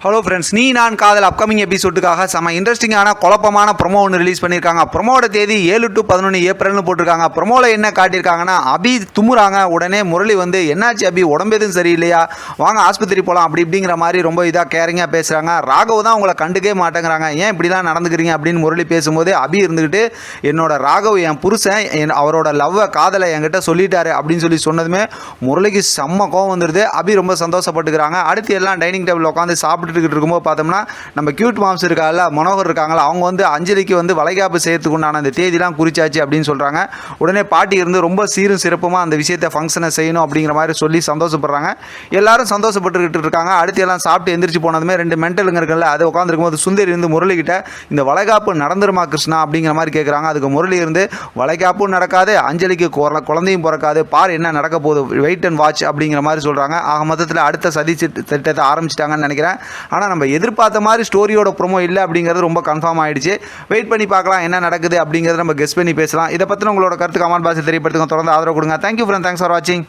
Hello friends, நீ நான் காதல் அப்கமிங் எபிசோடுக்காக செம இன்ட்ரெஸ்டிங்கான குழப்பமான ப்ரொமோ ஒன்று ரிலீஸ் பண்ணியிருக்காங்க. ப்ரொமோட தேதி 7 to 11 ஏப்ரல்னு போட்டிருக்காங்க. ப்ரொமோவில் என்ன காட்டியிருக்காங்கன்னா, அபி தும்முறாங்க. உடனே முரளி வந்து என்னாச்சு அபி, உடம்பு எதுவும் சரியில்லையா, வாங்க ஆஸ்பத்திரி போகலாம் அப்படி இப்படிங்கிற மாதிரி ரொம்ப இதாக கேரிங்காக பேசுகிறாங்க. ராகவ் தான் அவங்கள கண்டுக்கவே மாட்டேங்கிறாங்க. ஏன் இப்படிலாம் நடந்துக்கிறீங்க அப்படின்னு முரளி பேசும்போது அபி இருந்துக்கிட்டு, என்னோட ராகவ் என் புருஷன் அவரோட லவ்வை காதலை என்கிட்ட சொல்லிட்டாரு அப்படின்னு சொன்னதுமே முரளிக்கு செம்ம கோவம் வந்துடுது. அபி ரொம்ப சந்தோஷப்பட்டுக்கிறாங்க. அடுத்து எல்லாம் டைனிங் டேபிள் உட்காந்து சாப்பிட்டு இருக்கும்போது பார்த்தோம்னா, நம்ம கியூட் மாம்ஸ் இருக்காங்கல்ல, மனோகர் இருக்காங்களா, அவங்க வந்து அஞ்சலிக்கு வந்து வளைகாப்பு செய்யறதுக்கு உண்டான அந்த தேதிலாம் குறிச்சாச்சு அப்படின்னு சொல்கிறாங்க. உடனே பாட்டி இருந்து ரொம்ப சீரும் சிறப்புமாக அந்த விஷயத்தை ஃபங்க்ஷனை செய்யணும் அப்படிங்கிற மாதிரி சொல்லி சந்தோஷப்படுறாங்க. எல்லாரும் சந்தோஷப்பட்டுக்கிட்டு இருக்காங்க. அடுத்து எல்லாம் சாப்பிட்டு எந்திரிச்சு போனதுமே ரெண்டு மென்டலுங்க இருக்குல்ல, அது உட்காந்துருக்கும் போது சுந்தரி இருந்து முரளிக்கிட்ட இந்த வளைகாப்பு நடந்துருமா கிருஷ்ணா அப்படிங்கிற மாதிரி கேட்குறாங்க. அதுக்கு முரளி இருந்து வளைகாப்பும் நடக்காது, அஞ்சலிக்கு குழந்தையும் பிறக்காது, பார் என்ன நடக்க போகுது, வெயிட் அண்ட் வாட்ச் அப்படிங்கிற மாதிரி சொல்கிறாங்க. ஆக மொத்தத்தில் அடுத்த சதி திட்டத்தை ஆரம்பிச்சிட்டாங்கன்னு நினைக்கிறேன். ஆனால் நம்ம எதிர்பார்த்த மாதிரி ஸ்டோரியோட ப்ரோமோ இல்லை அப்படிங்கிறது ரொம்ப கன்ஃபார்ம் ஆகிடுச்சு. வெயிட் பண்ணி பார்க்கலாம் என்ன நடக்குது அப்படிங்கிறத நம்ம கெஸ் பண்ணி பேசலாம். இதை பற்றின உங்களோட கருத்து கமெண்ட் பாக்ஸில் தெரியப்படுத்துங்க. தொடர்ந்து ஆதரவு கொடுங்க. தேங்க்யூ ஃப்ரெண்ட், தேங்க்ஸ் ஃபார் வாட்சிங்.